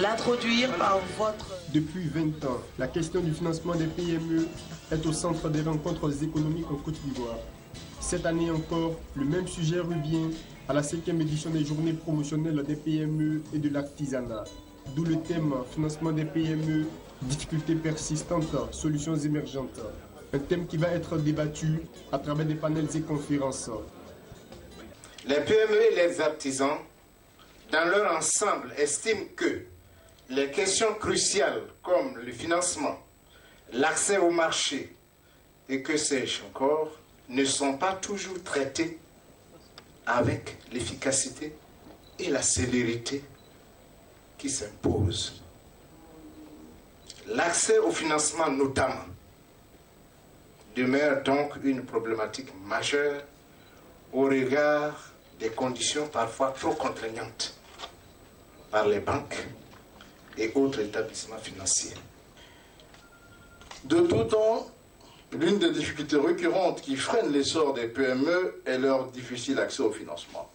l'introduire par votre... Depuis 20 ans, la question du financement des PME est au centre des rencontres économiques en Côte d'Ivoire. Cette année encore, le même sujet revient à la 5e édition des journées promotionnelles des PME et de l'artisanat. D'où le thème financement des PME, difficultés persistantes, solutions émergentes. Un thème qui va être débattu à travers des panels et conférences. Les PME et les artisans, dans leur ensemble, estiment que les questions cruciales comme le financement, l'accès au marché et que sais-je encore, ne sont pas toujours traitées avec l'efficacité et la célérité qui s'imposent. L'accès au financement notamment demeure donc une problématique majeure au regard des conditions parfois trop contraignantes par les banques et autres établissements financiers. De tout temps, l'une des difficultés récurrentes qui freinent l'essor des PME est leur difficile accès au financement.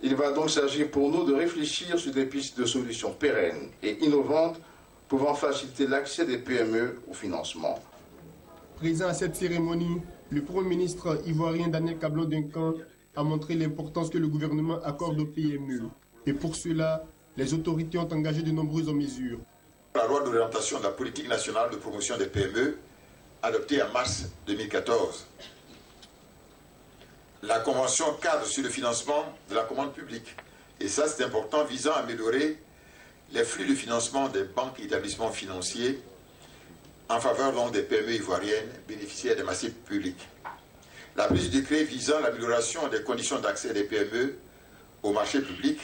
Il va donc s'agir pour nous de réfléchir sur des pistes de solutions pérennes et innovantes pouvant faciliter l'accès des PME au financement. Présent à cette cérémonie, le Premier ministre ivoirien Daniel Kablan-Duncan a montré l'importance que le gouvernement accorde aux PME. Et pour cela, les autorités ont engagé de nombreuses mesures. La loi d'orientation de la politique nationale de promotion des PME, adoptée en mars 2014. La convention cadre sur le financement de la commande publique. Et ça, c'est important, visant à améliorer les flux de financement des banques et établissements financiers en faveur donc des PME ivoiriennes bénéficiaires des marchés publics. La prise du décret visant l'amélioration des conditions d'accès des PME au marché public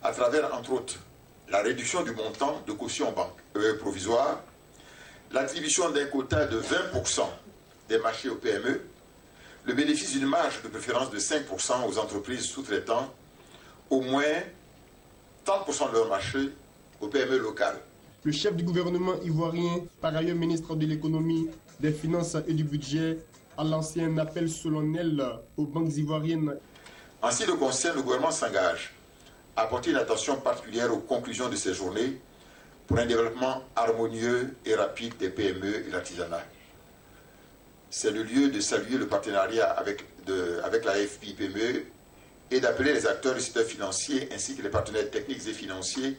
à travers, entre autres, la réduction du montant de caution provisoire, l'attribution d'un quota de 20% des marchés aux PME, le bénéfice d'une marge de préférence de 5% aux entreprises sous-traitantes, au moins 30% de leur marché aux PME locales. Le chef du gouvernement ivoirien, par ailleurs ministre de l'économie, des finances et du budget, a lancé un appel solennel aux banques ivoiriennes. En ce qui le concerne, le gouvernement s'engage à porter une attention particulière aux conclusions de ces journées pour un développement harmonieux et rapide des PME et l'artisanat. C'est le lieu de saluer le partenariat avec la FPIPME et d'appeler les acteurs du secteur financier ainsi que les partenaires techniques et financiers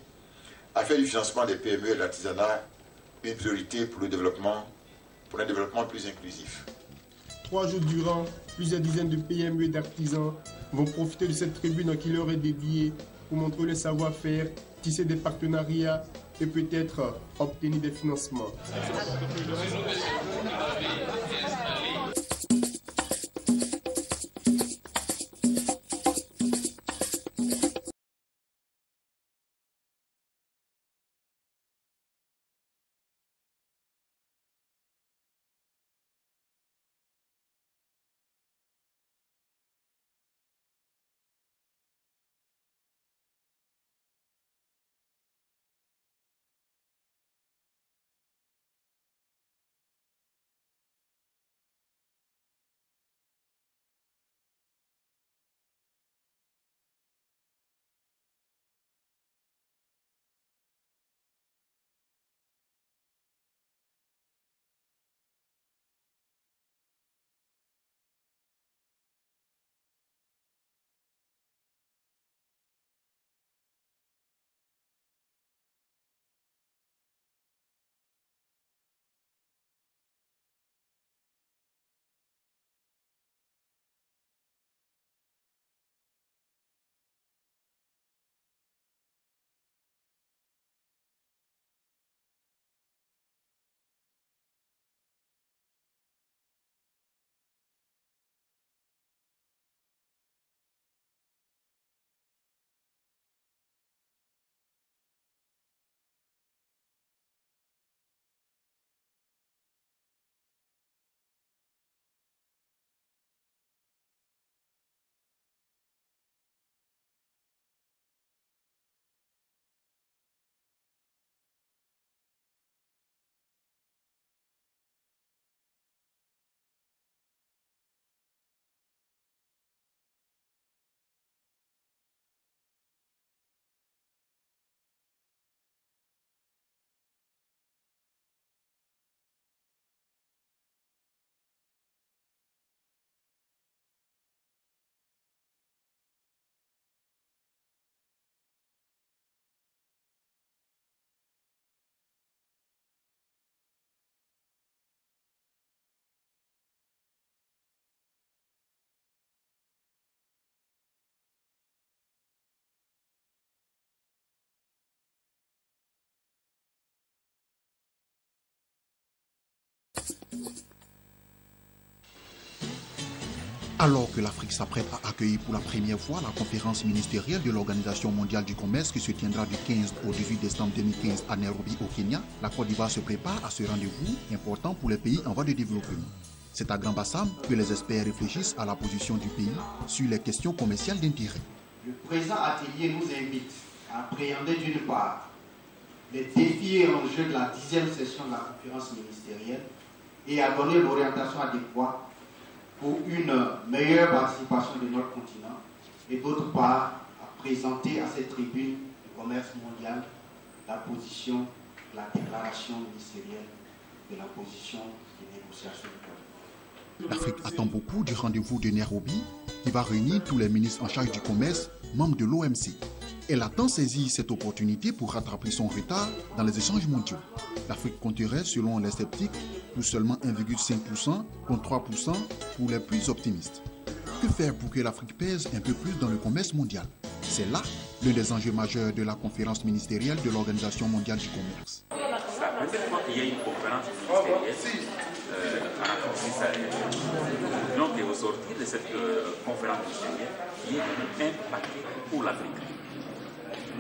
à faire du financement des PME et de l'artisanat une priorité pour un développement plus inclusif. 3 jours durant, plusieurs dizaines de PME et d'artisans vont profiter de cette tribune qui leur est dédiée pour montrer le savoir-faire, tisser des partenariats et peut-être obtenir des financements. Alors que l'Afrique s'apprête à accueillir pour la première fois la conférence ministérielle de l'Organisation mondiale du commerce qui se tiendra du 15 au 18 décembre 2015 à Nairobi au Kenya, la Côte d'Ivoire se prépare à ce rendez-vous important pour les pays en voie de développement. C'est à Grand Bassam que les experts réfléchissent à la position du pays sur les questions commerciales d'intérêt. Le présent atelier nous invite à appréhender d'une part les défis et enjeux de la 10e session de la conférence ministérielle et à donner l'orientation adéquate pour une meilleure participation de notre continent et d'autre part à présenter à cette tribune du commerce mondial la position, la déclaration ministérielle de la position des négociations du Côte. L'Afrique attend beaucoup du rendez-vous de Nairobi qui va réunir tous les ministres en charge du commerce, membres de l'OMC. Elle attend saisir cette opportunité pour rattraper son retard dans les échanges mondiaux. L'Afrique compterait, selon les sceptiques, pour seulement 1,5% contre 3% pour les plus optimistes. Que faire pour que l'Afrique pèse un peu plus dans le commerce mondial? C'est là l'un des enjeux majeurs de la conférence ministérielle de l'Organisation mondiale du commerce. C'est la première fois qu'il y a une conférence ministérielle en Afrique subsaharienne. Donc, au sortir de cette conférence ministérielle, il y a un paquet pour l'Afrique,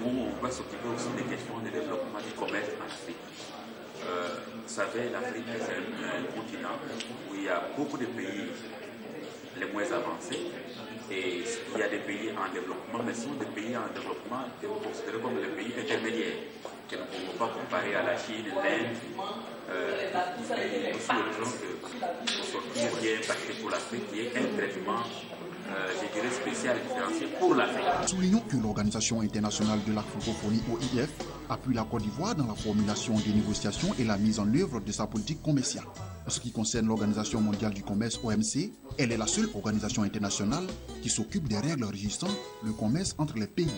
où on va s'occuper aussi des questions de développement du commerce en Afrique. Vous savez, l'Afrique est un continent où il y a beaucoup de pays les moins avancés et il y a des pays en développement, mais ce sont des pays en développement considérés comme les pays intermédiaires, que nous ne pouvons pas comparer à la Chine, l'Inde. Aussi, aujourd'hui, il y a un paquet pour l'Afrique qui est un traitement je dirais spécial et différencié pour l'Afrique. Soulignons que l'Organisation internationale de la francophonie OIF appuie la Côte d'Ivoire dans la formulation des négociations et la mise en œuvre de sa politique commerciale. En ce qui concerne l'Organisation mondiale du commerce OMC, elle est la seule organisation internationale qui s'occupe des règles régissant le commerce entre les pays.